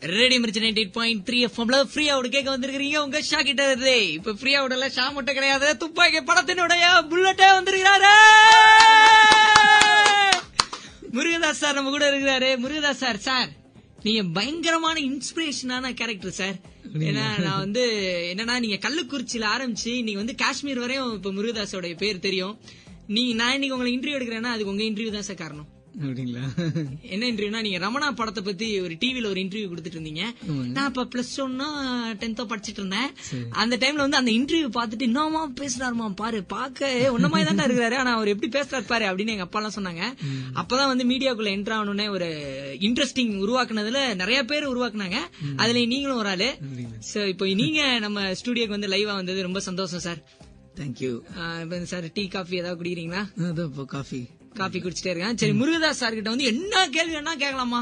Radio Mirchi 98.3 FM ஃப்ரீயாவோட கேட்க வந்திருக்கீங்க உங்க ஷா கிட்ட இருந்து. இப்ப ஃப்ரீயாவோட ஷா மட்டும் கிடையாது, துப்பாக்கி படத்தினுடைய புல்லட்டே வந்திருக்கிறாரு. முருகதாஸ் சார் நம்ம கூட இருக்கிறாரு. முருகதாஸ் சார், சார் நீங்க பயங்கரமான இன்ஸ்பிரேஷனான கேரக்டர் சார். ஏன்னா நான் வந்து என்னன்னா நீங்க கள்ளக்குறிச்சியில ஆரம்பிச்சு நீங்க வந்து காஷ்மீர் வரையும் இப்ப முருகதாஸோட பேர் தெரியும். நான் இன்னைக்கு உங்களை இன்டர்வியூ எடுக்கிறேன்னா அதுக்கு உங்க இன்டர்வியூ தான் சார் காரணம். அப்படிங்களா? என்ன இன்டர்வியூனா நீங்க ரமணா படத்தை பத்தி ஒரு டிவில ஒரு இன்டர்வியூ கொடுத்துட்டு இருந்தீங்க. நான் இப்ப +1 10th படிச்சிட்டு இருந்தேன். அந்த டைம்ல வந்து அந்த இன்டர்வியூ பாத்துட்டு இன்னமா பேசுறாருமா பாரு, பாக்க ஒன்ன மாதிரி தான் இருக்கிறாரு, ஆனா அவர் எப்படி பேசுறாரு பாரு அப்படின்னு எங்க அப்பா எல்லாம் சொன்னாங்க. அப்பதான் வந்து மீடியாக்குள்ள என்டர் ஆகணும்னே ஒரு இன்ட்ரெஸ்டிங் உருவாக்குனதுல நிறைய பேர் உருவாக்குனாங்க. அதுல நீங்களும் ஒரு ஆளு. இப்போ நீங்க நம்ம ஸ்டுடியோக்கு வந்து லைவா வந்தது ரொம்ப சந்தோஷம் sir. Thank you. Sir tea coffee ஏதாவது குடிக்கிறீங்களா? காஃபி குடிச்சிட்டே இருக்கேன். சரி, முருகதாஸ் சார் கிட்ட வந்து என்ன கேள்வி வேணா கேட்கலாமா?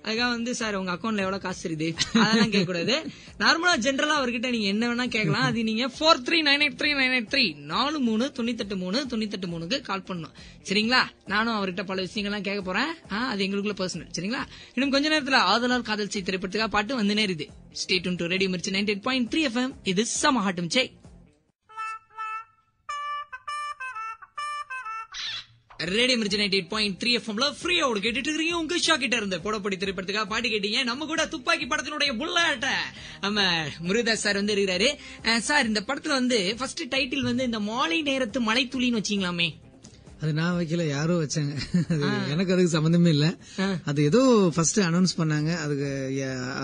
அதுக்காக வந்து சார் உங்க அக்கௌண்ட்ல எவ்வளவு காசு இருக்குது அதெல்லாம் கேட்க கூடாது. நார்மலா ஜென்ரலா அவர்கிட்ட நீங்க என்ன வேணா கேட்கலாம். அது நீங்க 43983983 43983983 கால் பண்ணணும். சரிங்களா? நானும் அவர்கிட்ட பல விஷயங்கள்லாம் கேட்க போறேன். அது எங்களுக்குள்ள பர்சனல். சரிங்களா? இன்னும் கொஞ்ச நேரத்துல ஆதலால் காதல் செய் திரைப்படத்துக்காக பாட்டு வந்து நேருது. Stay tune to radio Mirchi 98.3 FM. இது சம ஹாட்டும் செய். ரேடியோ மிர்ச்சி 98.3 FM ஃப்ரீயோட கேட்டுட்டு இருக்கீங்க உங்க ஷா கிட்ட இருந்து. போடப்படி திரைப்படத்துக்காக பாட்டு கேட்டீங்க. நம்ம கூட துப்பாக்கி படத்தினுடைய புல்லட்ட நம்ம முருகதாஸ் சார் வந்து இருக்கிறாரு. சார் இந்த படத்துல வந்து ஃபர்ஸ்ட் டைட்டில் வந்து இந்த மாலை நேரத்து மலை துளின்னு வச்சீங்களாமே? அது நான் வைக்கல, யாரோ வச்சாங்க. எனக்கு அதுக்கு சம்பந்தமே இல்ல. அது ஏதோ ஃபர்ஸ்ட் அனௌன்ஸ் பண்ணாங்க.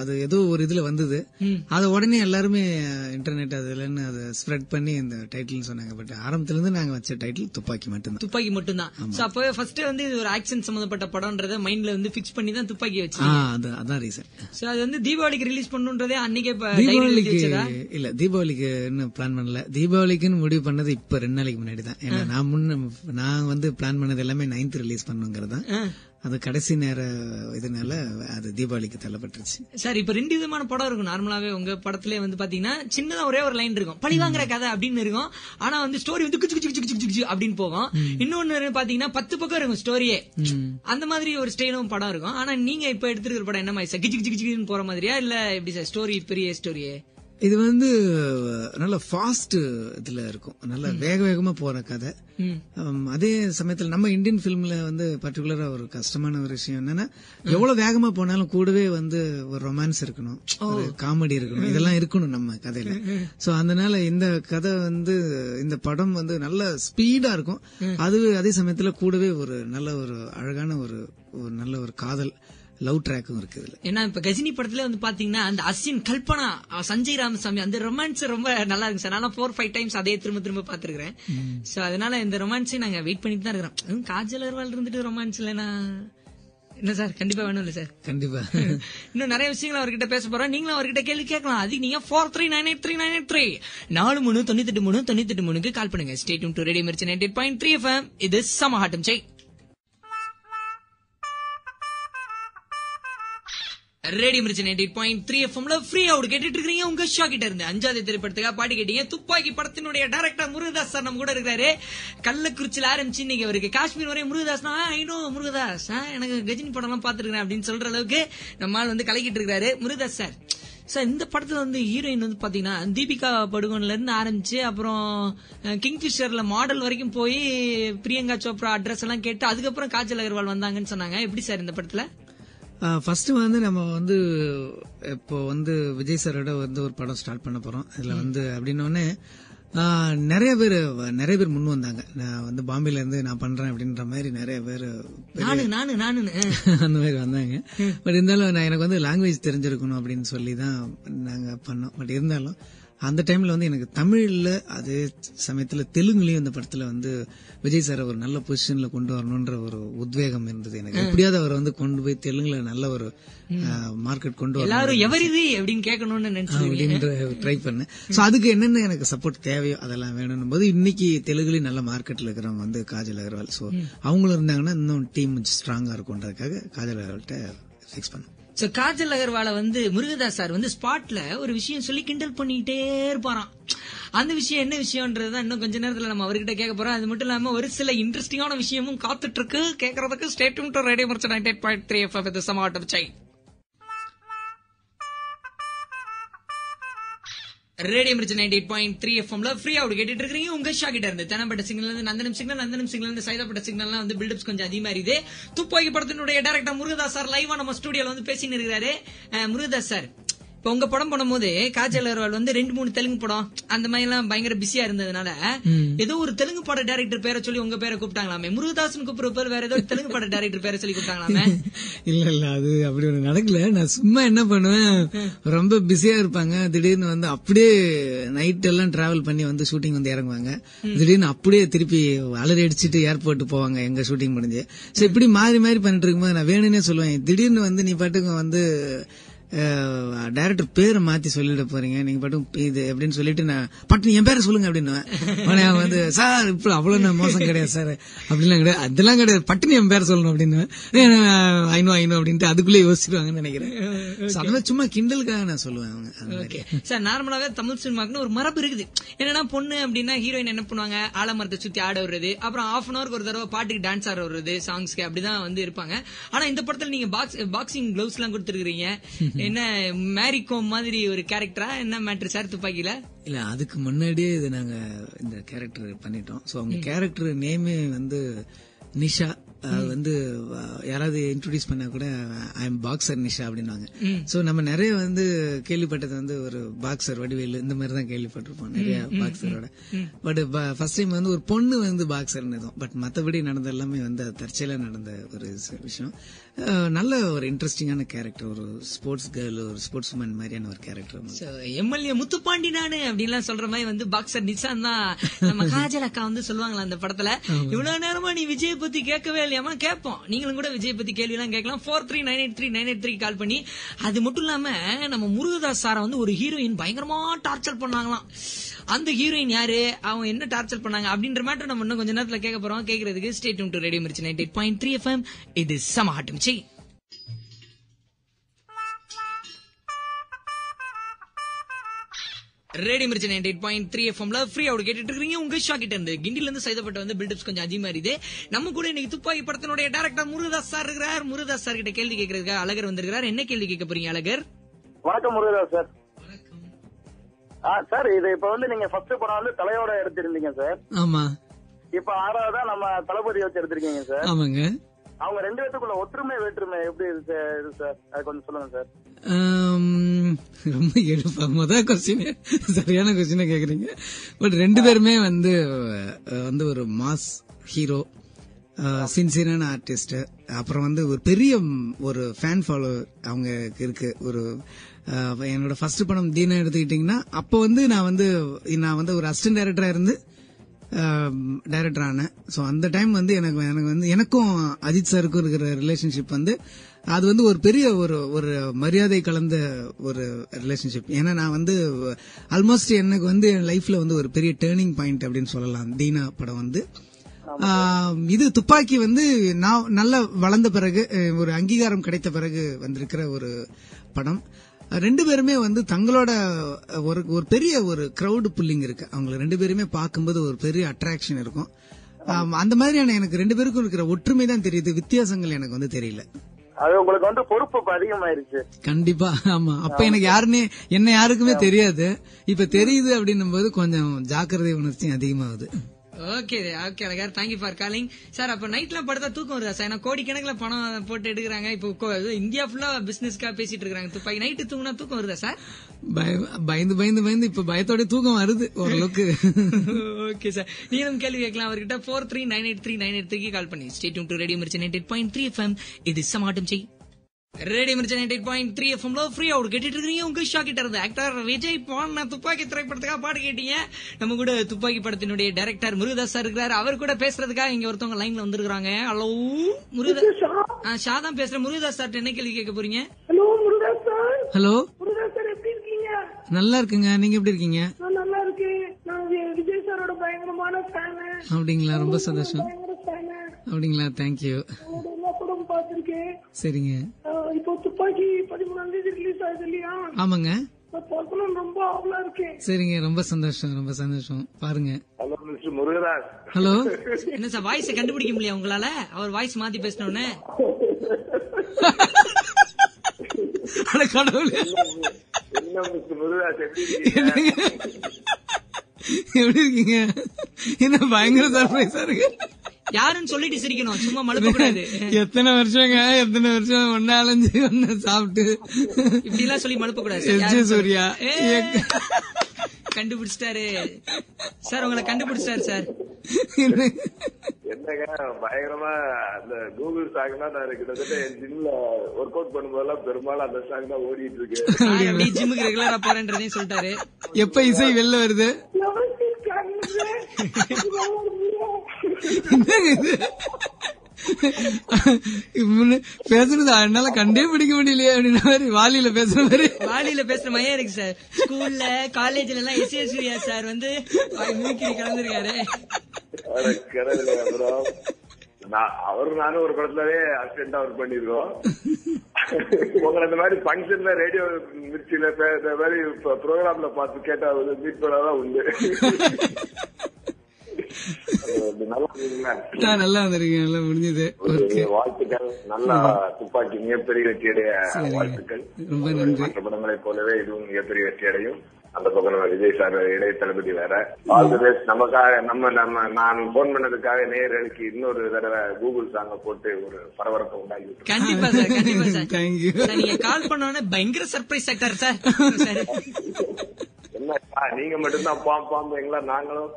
அது ஏதோ ஒரு இதுல வந்தது. அது உடனே எல்லாருமே இன்டர்நெட் அதுலன்னு அதை ஸ்ப்ரெட் பண்ணி இந்த டைட்டில் சொன்னாங்க. பட் ஆரம்பத்துல இருந்து நாங்க வச்ச டைட்டில் துப்பாக்கி மட்டும்தான். துப்பாக்கி மட்டும்தான். அப்பவே ஃபர்ஸ்ட் வந்து இது ஒரு ஆக்ஷன் சம்பந்தப்பட்ட படம்ன்றத மைண்ட்ல வந்து பிக்ஸ் பண்ணி தான் துப்பாக்கி வச்சு. அதான் ரீசன். அது வந்து தீபாவளிக்கு ரிலீஸ் பண்ணுன்றதே அன்னைக்கே. தீபாவளிக்கு இல்ல, தீபாவளிக்கு இன்னும் பிளான் பண்ணல. தீபாவளிக்குன்னு முடிவு பண்ணது இப்ப 2 நாளைக்கு முன்னாடி தான். ஏன்னா நான் வந்து பிளான் பண்ணது எல்லாமே 9th ரிலீஸ் பண்ணுங்கிறதா. அது கடைசி நேர இதனால அது தீபாவளிக்கு தள்ளப்பட்டுருச்சு. சார் இப்ப 2 விதமான படம் இருக்கும். நார்மலாவே உங்க படத்திலே வந்து பாத்தீங்கன்னா சின்னதா ஒரே ஒரு லைன் இருக்கும், பழி வாங்குற கதை அப்படின்னு இருக்கும். ஆனா வந்து ஸ்டோரி வந்து அப்படின்னு போகும். இன்னொன்னு பாத்தீங்கன்னா 10 பக்கம் இருக்கும் ஸ்டோரியே. அந்த மாதிரி ஒரு ஸ்டைலும் படம் இருக்கும். ஆனா நீங்க இப்ப எடுத்துருக்கிற படம் என்ன மாதிரி சார்? கிச்சு போற மாதிரியா இல்ல எப்படி சார்? ஸ்டோரி பெரிய ஸ்டோரியே? இது வந்து நல்ல ஃபாஸ்ட் இதுல இருக்கும், நல்ல வேக வேகமா போற கதை. அதே சமயத்துல நம்ம இந்தியன் பிலிம்ல வந்து பர்டிகுலரா ஒரு கஷ்டமான ஒரு விஷயம் என்னன்னா, எவ்வளவு வேகமா போனாலும் கூடவே வந்து ஒரு ரொமான்ஸ் இருக்கணும், ஒரு காமெடி இருக்கணும், இதெல்லாம் இருக்கணும் நம்ம கதையில. சோ அதனால இந்த கதை வந்து இந்த படம் வந்து நல்ல ஸ்பீடா இருக்கும். அதே சமயத்துல கூடவே ஒரு நல்ல ஒரு அழகான ஒரு நல்ல ஒரு காதல் லவ் ட்ராக்கும் இருக்கு இதுல. ஏன்னா இப்ப கஜினி படத்துல வந்து பாத்தீங்கன்னா அந்த அஸ்வின், கல்பனா, சஞ்சய் ராமசாமி அந்த ரொமான்ஸ் ரொம்ப நல்லா இருக்கு சார். நான் 4-5 டைம்ஸ் அதே திரும்ப பாத்துருக்கேன். சோ அதனால இந்த ரொமான்ஸை நாங்க வெயிட் பண்ணிட்டு தான் இருக்கிறோம். காஜல் அகர்வால் இருந்துட்டு ரொமான்ஸ் இல்லைன்னா என்ன சார்? கண்டிப்பா வேணும் இல்ல சார்? கண்டிப்பா. இன்னும் நிறைய விஷயங்கள் அவர்கிட்ட பேச போறோம். நீங்களும் அவர்கிட்ட கேள்வி கேட்கலாம். அதுக்கு நீங்க 43983983 43983983 கால் பண்ணுங்க. Stay tune to radio Mirchi 98.3 FM. இது சம ஹாட்டும் செய். ரேடியோ மிர்ச்சி 98.3 FM ஃப்ரீயாவோட கேட்டுட்டு இருக்கீங்க உங்க ஷா கிட்ட இருந்து. 5வது திரைப்படத்துக்காக பாட்டு கேட்டீங்க. துப்பாக்கி படத்தினுடைய டைரக்டர் முருகதாஸ் சார் நம்ம கூட இருக்காரு. கள்ளக்குறிச்சியில ஆரம்பிச்சு இன்னைக்கு அவருக்கு காஷ்மீர் வரையும் முருகதாஸ் முருகதாஸ் எனக்கு கஜினி படம் எல்லாம் பாத்துருக்கேன் அப்படின்னு சொல்ற அளவுக்கு நம்ம ஆள் வந்து கலக்கிட்டு இருக்காரு முருகதாஸ் சார். சார் இந்த படத்துல வந்து ஹீரோயின் வந்து பாத்தீங்கன்னா தீபிகா படுகோன்ல இருந்து ஆரம்பிச்சு அப்புறம் கிங்ஃபிஷர்ல மாடல் வரைக்கும் போய் பிரியங்கா சோப்ரா அட்ரஸ் எல்லாம் கேட்டு அதுக்கப்புறம் காஜல் அகர்வால் வந்தாங்கன்னு சொன்னாங்க. எப்படி சார் இந்த படத்துல? ஃபர்ஸ்ட் வந்து நம்ம வந்து இப்போ வந்து விஜய் சாரோட வந்து ஒரு படம் ஸ்டார்ட் பண்ண போறோம். இதுல வந்து அப்படின்னோடனே நிறைய பேர் முன் வந்தாங்க. நான் வந்து பாம்பேல இருந்து நான் பண்றேன் அப்படின்ற மாதிரி நிறைய பேர் அந்த மாதிரி வந்தாங்க. பட் இருந்தாலும் எனக்கு வந்து லாங்குவேஜ் தெரிஞ்சிருக்கணும் அப்படின்னு சொல்லி தான் நாங்க பண்ணோம். பட் இருந்தாலும் அந்த டைம்ல வந்து எனக்கு தமிழ்ல அதே சமயத்துல தெலுங்குலயும் இந்த படத்துல வந்து விஜய் சார் ஒரு நல்ல பொசிஷன்ல கொண்டு வரணும்ன்ற ஒரு உத்வேகம் இருந்தது எனக்கு. எப்படியாவது அவர் வந்து கொண்டு போய் தெலுங்குல நல்ல ஒரு மார்க்கெட் கொண்டு எல்லாரும் எவரிது அப்படின்னு கேட்கணும்னு நினைச்சு ட்ரை பண்ணேன். சோ அதுக்கு என்னென்ன எனக்கு சப்போர்ட் தேவையோ அதெல்லாம் வேணும் போது இன்னைக்கு தெலுங்குலயும் நல்ல மார்க்கெட்ல இருக்கிறவங்க வந்து காஜல் அகர்வால். சோ அவங்களும் இருந்தாங்கன்னா இன்னும் டீம் ஸ்ட்ராங்கா இருக்கும்ன்றதுக்காக காஜல் அகர்வால்கிட்ட ஃபிக்ஸ் பண்ணேன். சோ காஜல் அகர்வால வந்து முருகதாஸ் சார் வந்து ஸ்பாட்ல ஒரு விஷயம் சொல்லி கிண்டல் பண்ணிட்டே இருப்பாராம். அந்த விஷயம் என்ன விஷயம்ன்றதுதான் இன்னும் கொஞ்ச நேரத்துல நம்ம அவர்கிட்ட கேட்க போறோம். அது மட்டும் இல்லாம ஒரு சில இன்ட்ரெஸ்டிங்கான விஷயமும் காத்துட்டு இருக்கு கேட்கறதுக்கு. Stay tune to radio Mirchi 98.3 FM. இது சம ஹாட்டும் செய். ரேடியோ மிர்ச்சி 98.3 எஃப்எம்ல ஃப்ரீயா அவுட் கேட்டுட்டு இருக்கீங்க. உங்க ஷா கிட்ட இருந்து தெனப்பட்ட சிக்னல் இருந்து நந்தனம் சிக்னல் இருந்து சைதாப்பட்ட சிக்னல்லாம் வந்து பில்டப்ஸ் கொஞ்சம் அதிகமா இருக்குது. துப்பாக்கி படத்தினுடைய டைரக்டர் முருகதாஸ் சார் லைவா நம்ம ஸ்டுடியோல வந்து பேசின்னு இருக்கிறாரு. முருகதாஸ் சார், இப்ப உங்க படம் பண்ணும்போது காஜல் அகர்வால் வந்து 2-3 தெலுங்கு படம் அந்த மாதிரி எல்லாம் பயங்கர பிஸியா இருந்ததுனால ஏதோ ஒரு தெலுங்கு பட டைரக்டர் பேரை சொல்லி உங்க பேரை கூப்பிட்டாங்களாமே. முருகதாசன் கூப்பிடுற பேர் வேற ஏதோ தெலுங்கு பட டைரக்டர் பேரை சொல்லி கூப்பிட்டாங்களாமே. இல்ல அது அப்படி ஒண்ணு நடக்கல. நான் சும்மா என்ன பண்ணுவேன், ரொம்ப பிஸியா இருப்பாங்க, திடீர்னு வந்து அப்படியே நைட் எல்லாம் டிராவல் பண்ணி வந்து ஷூட்டிங் வந்து இறங்குவாங்க, திடீர்னு அப்படியே திருப்பி அலறி அடிச்சுட்டு ஏர்போர்ட் போவாங்க எங்க ஷூட்டிங் முடிஞ்சு. சோ இப்படி மாறி மாறி பண்ணிட்டு இருக்கும்போது நான் வேணும்னே சொல்லுவேன், திடீர்னு வந்து நீ பாட்டுக்கு வந்து டைரக்டர் பேரை மாத்தி சொல்லிட போறீங்க, நீங்க பாட்டும் இது அப்படின்னு சொல்லிட்டு நான் பட்டு என் பேரை சொல்லுங்க அப்படின்னு வந்து சார் இப்ப அவ்வளவு மோசம் கிடையாது சார் அப்படிலாம் கிடையாது, அதெல்லாம் கிடையாது, பட்டுன்னு என் பேரை சொல்லணும் அப்படின்னு ஐநோ அப்படின்ட்டு அதுக்குள்ளே யோசிச்சுருவாங்கன்னு நினைக்கிறேன். சும்மா கிண்டலுக்காக நான் சொல்லுவேன் அவங்க. சார் நார்மலாவே தமிழ் சினிமாக்குன்னு ஒரு மரபு இருக்குது. என்னன்னா பொண்ணு அப்படின்னா ஹீரோயின் என்ன பண்ணுவாங்க, ஆலமரத்தை சுத்தி ஆட விடுறது, அப்புறம் ஹாஃப் அன் அவருக்கு ஒரு தடவை பாட்டுக்கு டான்ஸ் ஆட விடுறது, சாங்ஸ்க்கு அப்படிதான் வந்து இருப்பாங்க. ஆனா இந்த படத்துல நீங்க பாக்ஸிங் கிளவுஸ் எல்லாம் கொடுத்துருக்கீங்க. என்ன மேரிகோம் மாதிரி ஒரு கேரக்டரா, என்ன மேட்டர் சார் துப்பாக்கியில? இல்ல அதுக்கு முன்னாடியே இது நாங்க இந்த கேரக்டர் பண்ணிட்டோம். சோ அவங்க கேரக்டர் நேமே வந்து நிஷா. வந்து யாராவது இன்ட்ரோடியூஸ் பண்ணா கூட ஐ எம் பாக்ஸர் நிஷா அப்படின்வாங்க. சோ நம்ம நிறைய வந்து கேள்விப்பட்டது வந்து ஒரு பாக்ஸர் வடிவேலு இந்த மாதிரி தான் கேள்விப்பட்டிருப்போம் நிறைய பாக்ஸரோட. பட் ஃபர்ஸ்ட் டைம் வந்து ஒரு பொண்ணு வந்து பாக்ஸர் இருந்தோம். பட் மத்தபடி நடந்த எல்லாமே வந்து தற்செயலா நடந்த ஒரு விஷயம். நல்ல ஒரு இன்ட்ரெஸ்டிங்கான கேரக்டர், ஒரு ஸ்போர்ட்ஸ் கேர்ள், ஒரு ஸ்போர்ட்ஸ் உமன் மாதிரியான ஒரு கேரக்டர். எம்எல்ஏ முத்துப்பாண்டி நானு அப்படின்லாம் சொல்ற மாதிரி வந்து பாக்ஸர் நிஷான் தான் நம்ம காஜல் அக்கா வந்து சொல்லுவாங்களா அந்த படத்துல. இவ்வளவு நேரமா நீ விஜய் பத்தி கேட்கவே இல்லையாமா? கேட்போம், நீங்களும் கூட விஜய் பத்தி கேள்வி எல்லாம் கேட்கலாம். 43983983 கால் பண்ணி. அது மட்டும் இல்லாம நம்ம முருகதாஸ் சாரை வந்து ஒரு ஹீரோயின் பயங்கரமா டார்ச்சர் பண்ணாங்களாம். அந்த ஹீரோயின் யாரு, அவங்க என்ன டார்ச்சர் பண்ணாங்க அப்படின்ற மேட்டர் நம்ம இன்னும் கொஞ்ச நேரத்துல கேட்க போறோம். கேட்கறதுக்கு stay tune to radio Mirchi 98.3 FM. இது சமஹாட்டம் செய். ரேடியோ மிர்ச்சி 98.3 எஃப்எம்ல ஃப்ரீ அவுட் கேட்டுட்டு இருக்கீங்க. உங்க ஷா கிட்ட இருந்து கிண்டில இருந்து சைதாப்பட்ட வந்து பில்டப்ஸ் கொஞ்சம் அதிகமா இருக்குது. நம்ம கூட இன்னைக்கு துப்பாக்கி படத்தினுடைய டைரக்டர் முருகதாஸ் சார் இருக்கிறார். முருகதாஸ் சார் கிட்ட கேள்வி கேட்கறதுக்கு அழகர் வந்திருக்கிறார். என்ன கேள்வி கேட்க போறீங்க அழகர்? வணக்கம் முருகதாஸ் சார். சார் இது இப்ப வந்து நீங்க ஃபர்ஸ்ட் படம் வந்து தலையோட எடுத்திருந்தீங்க சார். ஆமா. இப்ப 6வதா நம்ம தளபதி வச்சு எடுத்திருக்கீங்க சார். ஆமாங்க. அவங்க 2 பேத்துக்குள்ள ஒற்றுமை வேற்றுமை எப்படி இருக்கு சார், அது கொஞ்சம் சொல்லுங்க சார். ரொம்ப முதல் கொஸ்டின் சரியான கொஸ்டினா கேக்குறீங்க. பட் 2 பேருமே வந்து ஒரு மாஸ் ஹீரோ, சின்சியரான ஆர்டிஸ்ட், அப்புறம் வந்து ஒரு பெரிய ஒரு ஃபேன் ஃபாலோ அவங்க இருக்கு. ஒரு என்னோட ஃபர்ஸ்ட் படம் தீனா எடுத்துக்கிட்டீங்கன்னா அப்ப வந்து நான் வந்து ஒரு அசிஸ்டன்ட் டைரக்டரா இருந்து டைரக்டர் ஆனேன். சோ அந்த டைம் வந்து எனக்கு வந்து எனக்கும் அஜித் சாருக்கும் இருக்கிற ரிலேஷன்ஷிப் வந்து அது வந்து ஒரு பெரிய ஒரு மரியாதை கலந்த ஒரு ரிலேஷன்ஷிப். ஏன்னா நான் வந்து ஆல்மோஸ்ட் எனக்கு வந்து என் லைஃப்ல வந்து ஒரு பெரிய டேர்னிங் பாயிண்ட் அப்படின்னு சொல்லலாம் தீனா படம் வந்து. இது துப்பாக்கி வந்து நான் நல்லா வளர்ந்த பிறகு, ஒரு அங்கீகாரம் கிடைத்த பிறகு வந்திருக்கிற ஒரு படம். 2 பேருமே வந்து தங்களோட ஒரு பெரிய ஒரு கிரௌட் புல்லிங் இருக்கு. அவங்க 2 பேருமே பார்க்கும்போது ஒரு பெரிய அட்ராக்ஷன் இருக்கும். அந்த மாதிரியான எனக்கு 2 பேருக்கும் இருக்கிற ஒற்றுமை தான் தெரியுது, வித்தியாசங்கள் எனக்கு வந்து தெரியல. அது உங்களுக்கு வந்து பொறுப்பு அதிகமாயிருச்சு. கண்டிப்பா. ஆமா. அப்ப எனக்கு என்ன யாருக்குமே தெரியாது. இப்ப தெரியுது அப்படின்னும் போது கொஞ்சம் ஜாக்கிரதை உணர்ச்சி அதிகமாகுது. Okay okay Alagar, thank you for calling sir. அப்ப நைட்லாம் படுத்தா தூக்கம் வருதா சார்? ஏன்னா கோடிக்கணக்கில் பணம் போட்டு எடுக்கிறாங்க. இப்போ இந்தியா ஃபுல்லா பிசினஸ்க்காக பேசிட்டு இருக்காங்க. துப்பாக்கி நைட்டு தூங்கினா தூக்கம் வருதா சார்? பயந்து இப்ப பயத்தோட தூக்கம் வருது ஓரளவுக்கு. ஓகே சார், நீங்களும் கேள்வி கேட்கலாம் அவர்கிட்ட. 43983983 கால் பண்ணி stay tune to radio Mirchi 98.3 FM. இது சமாட்டம் செய். ரேடியோ மிர்ச்சி 98.3 எஃப்எம்ல ஃப்ரீ அவுட் கேட்டுட்டு இருக்கீங்க. உங்க ஷா கிட்ட இருந்து ஆக்டர் விஜய் பான் துப்பாக்கி திரைப்படத்துக்காக பாட்டு கேட்டீங்க. நம்ம கூட துப்பாக்கி படத்தினுடைய டைரக்டர் முருகதாஸ் சார் இருக்கிறார். அவர் கூட பேசுறதுக்காக இங்க ஒருத்தவங்க லைன்ல வந்திருக்காங்க. ஹலோ முருகதாஸ், ஷா தான் பேசுறேன். முருகதாஸ் சார் என்ன கேள்வி கேட்க போறீங்க? Hello Murugadoss sir. Hello Murugadoss sir, எப்படி இருக்கீங்க? நல்லா இருக்குங்க, நீங்க எப்படி இருக்கீங்க? நான் நல்லா இருக்கேன். நான் விஜய் சாரோட பயங்கரமான ஃபேன். அப்படிங்களா, ரொம்ப சந்தோஷம். அப்படிங்களா, தேங்க்யூ. எல்லா படம் பாத்திருக்கேன். சரிங்க. இப்போ துப்பாக்கி 13ஆம் தேதி ரிலீஸ் ஆகுது இல்லையா? ஆமாங்க. ரொம்ப ஆவலா இருக்கேன். சரிங்க, ரொம்ப சந்தோஷம். பாருங்க. Hello mister Murugadoss. ஹலோ. என்ன சார் வாய்ஸ் கண்டுபிடிக்க முடியல உங்களால? அவர் வாய்ஸ் மாத்தி பேசினோன்னு கடவுளே. என்ன முருகதாஸ் எப்படி இருக்கீங்க? எப்படி இருக்கீங்க? என்ன பயங்கர சர்ப்ரைஸா இருக்கு. யாருன்னு சொல்லிட்டு சிரிக்கணும், சும்மா மழுப்ப கூடாது. எத்தனை வருஷம் ஒன்னா அலைஞ்சு ஒன்னு சாப்பிட்டு இப்படி எல்லாம் சொல்லி மழுப்ப கூடாது. சூர்யா கண்டுபிடிச்சிட்டாரு சார், உங்களை கண்டுபிடிச்சிட்டாரு சார். என்னங்க பயங்கரமா அந்த கூகுள் சாங் தான் நான் கிட்டத்தட்ட என் ஜிம்ல ஒர்க் அவுட் பண்ணும்போதெல்லாம் பெரும்பாலும் அந்த சாங் தான் ஓடிட்டு இருக்கு. அப்படி ஜிம்முக்கு ரெகுலரா போறேன்றதையும் சொல்லிட்டாரு. எப்ப இசை வெளில வருது? பேசுறது என்னால கண்டே பிடிக்க முடியலையே அப்படின்ற மாதிரி வாலியில பேசுற மாதிரியே இருக்கு சார். ஸ்கூல்ல காலேஜ்ல எல்லாம் எஸ் சூர்யா சார் வந்து மூக்கிரி கலந்துருக்காரு. அவரு நானும் ஒரு படத்துலவே அசிஸ்டண்டா ஒர்க் பண்ணிருக்கோம். உங்களை இந்த மாதிரி பங்கன்ல ரேடியோ மிர்ச்சியில இந்த மாதிரி ப்ரோக்ராம்ல பார்த்து கேட்டா மீட் பண்ணாதான் உண்டு. நல்லா வந்திருக்கீங்க, நல்லா முடிஞ்சது. வாழ்த்துக்கள். நல்லா துப்பாக்கி மிகப்பெரிய வெற்றியடைய வாழ்த்துக்கள். ரொம்ப நன்றி. மற்ற படங்களை போலவே இதுவும் மிகப்பெரிய வெற்றி அடையும். அந்த பக்கம் நம்ம விஜய் சார் இளைய தளபதி வேற. All the best. நமக்காக நான் போன் பண்ணதுக்காக நேயர்களுக்கு இன்னொரு தடவை கூகுள் சாங்க போட்டு ஒரு பரபரப்பை உண்டாக்கி. கண்டிப்பா சார், கண்டிப்பா சார். தேங்க்யூ. நீங்க கால் பண்ணோன்னே பயங்கர சர்ப்ரைஸ் ஆக்டர் சார். என்ன நீங்க மட்டும்தான் பாம்புங்களா? நாங்களும்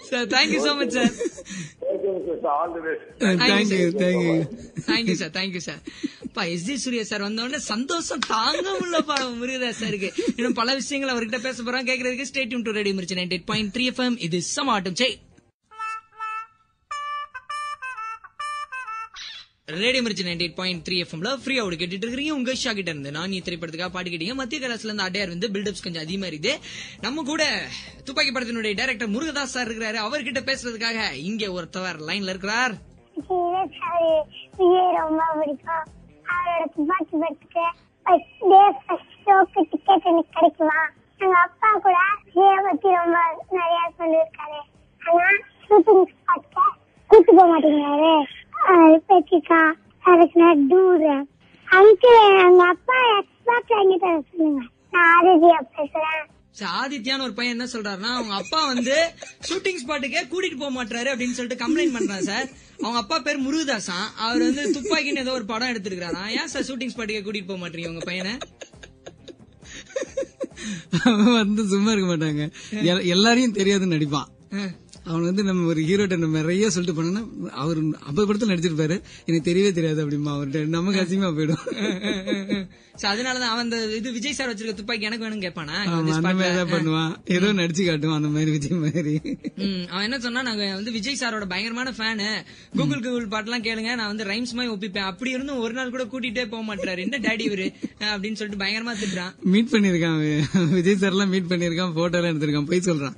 sir. Thank you so much sir. All the best. Thank you sir, thank you sir. S J. Suryah sir வந்தோடனே சந்தோஷம் தாங்க முடியலப்பா முருகதாஸ் சாருக்கு. இன்னும் பல விஷயங்கள் அவர்கிட்ட பேச போறோம். கேட்கறதுக்கு stay tune to radio Mirchi 98.3 FM. இது சமாட்டம் செய். ரேடியோ மிர்ச்சி 98.3 FMல ஃப்ரீயா ஓடி கேட்டுட்டு இருக்கீங்க. உங்க ஷா கிட்ட இருந்து நான் திரைப்படத்துக்காக பாட்டு கேட்டீங்க. மத்திய கலாஸ்ல இருந்து அடையார் வந்து பில்டப்ஸ் கொஞ்சம் அதிகமா இருக்குது. நம்ம கூட துப்பாக்கி படத்தினுடைய டைரக்டர் முருகதாஸ் சார் இருக்கிறாரு. அவர்கிட்ட பேசுறதுக்காக இங்க ஒருத்தவர் லைன்ல இருக்கிறார். ரொம்ப பிடிக்கும் அவரோட துப்பாக்கி படத்துக்கு ஃபர்ஸ்ட் டே ஃபர்ஸ்ட் ஷோக்கு டிக்கெட் எனக்கு கிடைக்குமா? எங்க அப்பா கூட விஜயை பத்தி ரொம்ப நிறைய சொல்லியிருக்காரு. ஆனா ஷூட்டிங் ஸ்பாட்க்கு கூட்டு போக மாட்டேங்கிறாரு. பேச்சுக்கா அதுக்கு டூர் அங்கிள் எங்க அப்பா எக்ஸ்பர்ட் வாங்கி தர சொல்லுங்க. நான் ஆதித்யா பேசுறேன். ஆதித்யான்னு ஒரு பையன் என்ன சொல்றாருன்னா, அவங்க அப்பா வந்து ஷூட்டிங் ஸ்பாட்டுக்கே கூட்டிட்டு போக மாட்டாரு அப்படின்னு சொல்லிட்டு கம்ப்ளைண்ட் பண்றான் சார். அவங்க அப்பா பேர் முருகதாசா. அவர் வந்து துப்பாக்கின்னு ஏதோ ஒரு படம் எடுத்திருக்காரா. ஏன் சார் ஷூட்டிங் ஸ்பாட்டுக்கே கூட்டிட்டு போக மாட்டீங்க உங்க பையனை? வந்து சும்மா இருக்க மாட்டாங்க. எல்லாரையும் தெரியாதுன்னு நடிப்பான். அவன் வந்து நம்ம ஒரு ஹீரோட்ட நம்ம நிறைய சொல்லிட்டு போனோம்னா அவர் 50 படத்துல நடிச்சிருப்பாரு, எனக்கு தெரியவே தெரியாது அப்படிமா. அவர்கிட்ட நமக்கு அசிங்கமா போயிடும். அதனாலதான் அவன் இது விஜய் சார் வச்சிருக்க துப்பாக்கி எனக்கு வேணும் கேட்பானா. அந்த மாதிரிதான் பண்ணுவான், ஏதோ நடிச்சு காட்டுவான் அந்த மாதிரி விஜய் மாதிரி. அவன் என்ன சொன்னா, நாங்க வந்து விஜய் சாரோட பயங்கரமான ஃபேனு, கூகுள் பாட்டு எல்லாம் கேளுங்க, நான் வந்து ரைம்ஸ் மாதிரி ஒப்பிப்பேன். அப்படி இருந்தும் ஒரு நாள் கூட கூட்டிட்டே போக மாட்டாரு. என்ன டேடி இவரு அப்படின்னு சொல்லிட்டு பயங்கரமா திட்டுறான். மீட் பண்ணிருக்கான் விஜய் சார் எல்லாம், மீட் பண்ணிருக்கான், போட்டோ எல்லாம் எடுத்திருக்கான், போய் சொல்றான்.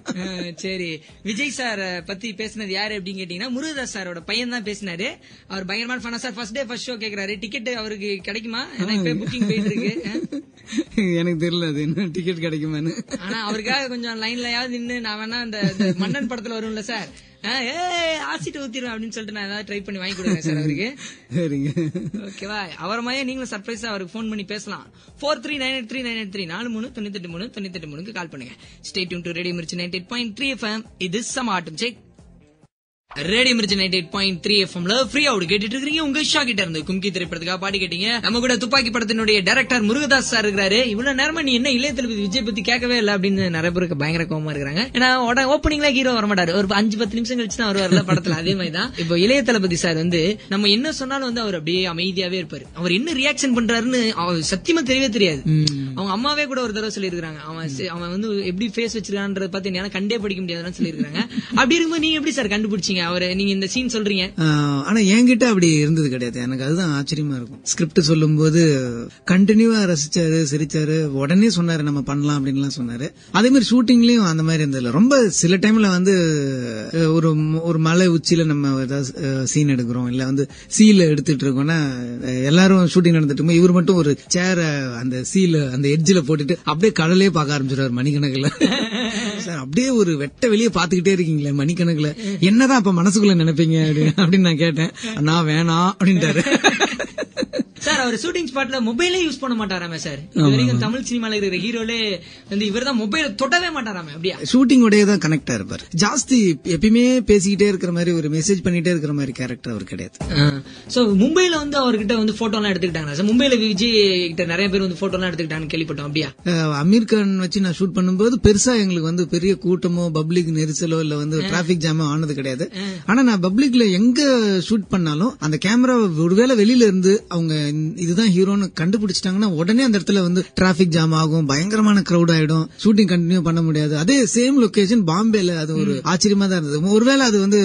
சரி, விஜய் சார் பத்தி பேசினது யாரு அப்படின்னு கேட்டீங்கன்னா முருகதாஸ் சாரோட பையன் தான் பேசினாரு. அவர் பயங்கரமான ஃபேனா sir. First day first show கேக்குறாரு. டிக்கெட் அவருக்கு கிடைக்குமா? இப்ப புக்கிங் போயிட்டு இருக்கு. எனக்கு தெரியல அது என்ன டிக்கெட் கிடைக்குமான்னு. ஆனா அவருக்காக கொஞ்சம் லைன்லயாவது நின்று நான் வேணா அந்த மன்னன் படத்துல வரும்ல சார், ஆசிட்டு ஊத்திரும் அப்படின்னு சொல்லிட்டு நான் ஏதாவது ட்ரை பண்ணி வாங்கி கொடுங்க சார் அவருக்கு. சரிங்க, ஓகேவா? அவர் மாதிரி நீங்களும் சர்ப்ரைஸா அவருக்கு போன் பண்ணி பேசலாம். 43983983 43983983 கால் பண்ணுங்க. Stay tune to radio Mirchi 98.3 FM. இது சமாட்டம் செக். ரேடியோ மிர்ச்சி 98.3 FMல ஃப்ரீயா ஓடி கேட்டுட்டு இருக்கீங்க. உங்க ஷா கிட்ட இருந்து கும்கி திரைப்படத்துக்காக பாடி கேட்டீங்க. நம்ம கூட துப்பாக்கி படத்தினுடைய டைரக்டர் முருகதாஸ் சார் இருக்கிறாரு. இவ்வளவு நேரமா நீ என்ன இளைய தளபதி விஜய் பத்தி கேட்கவே இல்ல அப்படின்னு நிறைய பேருக்கு பயங்கர கோவமா இருக்காங்க. ஏன்னா ஓப்பனிங்ல ஹீரோ வரமாட்டாரு, ஒரு 5-10 நிமிஷம் கழிச்சு தான் வருவார்ல படத்துல. அதே மாதிரிதான் இப்போ இளைய தளபதி சார் வந்து நம்ம என்ன சொன்னாலும் வந்து அவர் அப்படியே அமைதியாவே இருப்பாரு. அவர் என்ன ரியாக்ஷன் பண்றாருன்னு சத்தியமா தெரியவே தெரியாது. அவங்க அம்மாவே கூட ஒரு தடவை சொல்லியிருக்காங்க, அவன் வந்து எப்படி ஃபேஸ் வச்சிருக்கான்றத பார்த்து என்னால கண்டே படிக்க முடியாதுன்னு சொல்லியிருக்காங்க. அப்படி இருக்கும்போது நீங்க எப்படி சார் கண்டுபிடிச்சீங்க அவரு? நீங்க இந்த சீன் சொல்றீங்க, ஆனா என்கிட்ட அப்படி இருந்தது கிடையாது. எனக்கு அதுதான் ஆச்சரியமா இருக்கும். ஸ்கிரிப்ட் சொல்லும் போது கண்டினியூவா ரசிச்சாரு, சிரிச்சாரு, உடனே சொன்னாரு நம்ம பண்ணலாம் அப்படின்னு சொன்னாரு. அதே மாதிரி ஷூட்டிங்லயும் அந்த மாதிரி இருந்தது. ரொம்ப சில டைம்ல வந்து ஒரு மலை உச்சியில நம்ம ஏதாவது சீன் எடுக்கிறோம், இல்ல வந்து சீல எடுத்துட்டு இருக்கோம்னா எல்லாரும் ஷூட்டிங் நடந்துட்டு இருக்கும், இவர் மட்டும் ஒரு சேர அந்த சீல அந்த எட்ஜில போட்டுட்டு அப்படியே கடலே பார்க்க ஆரம்பிச்சிருவாரு மணிக்கணக்குல. சார் அப்படியே ஒரு வெட்ட வெளியே பாத்துக்கிட்டே இருக்கீங்களே மணிக்கணக்குல, என்னதான் அப்ப மனசுக்குள்ள நினைப்பீங்க அப்படின்னு நான் கேட்டேன். நான் வேணாம் அப்படின்ட்டாரு. சார் அவர் ஷூட்டிங் ஸ்பாட்ல மொபைலே யூஸ் பண்ண மாட்டாராமே சார். இது வரைக்கும் தமிழ் சினிமால இருக்கிற ஹீரோலே வந்து இவர்தான் மொபைல தொடவே மாட்டாராமே. அப்படியா? ஷூட்டிங் உடைய தான் கனெக்டா இருப்பாரு. ஜாஸ்தி எப்பயுமே பேசிக்கிட்டே இருக்கிற மாதிரி ஒரு மெசேஜ் பண்ணிட்டே இருக்கிற மாதிரி கேரக்டர் அவர் கிடையாது. சோ மும்பைல வந்து அவர்கிட்ட வந்து போட்டோ எல்லாம் எடுத்துக்கிட்டாங்க சார். மும்பைல விஜய் கிட்ட நிறைய பேர் வந்து போட்டோ எல்லாம் எடுத்துக்கிட்டாங்கன்னு கேள்விப்பட்டோம். அப்படியா? அமீர் கான் வச்சு நான் ஷூட் பண்ணும்போது பெருசா எங்களுக்கு வந்து பெரிய கூட்டமோ பப்ளிக் நெரிசலோ இல்ல வந்து டிராபிக் ஜாமோ ஆனது கிடையாது. ஆனா நான் பப்ளிக்ல எங்க ஷூட் பண்ணாலும் அந்த கேமரா ஒருவேளை வெளியில இருந்து அவங்க இதுதான் ஹீரோன்னு கண்டுபிடிச்சிட்டாங்கன்னா உடனே அந்த இடத்துல வந்து டிராபிக் ஜாம் ஆகும், பயங்கரமான கிரௌட் ஆயிடும், ஷூட்டிங் கண்டினியூ பண்ண முடியாது. அதே சேம் லொகேஷன் பாம்பேல. அது ஒரு ஆச்சரியமா தான் இருந்தது. ஒருவேளை அது வந்து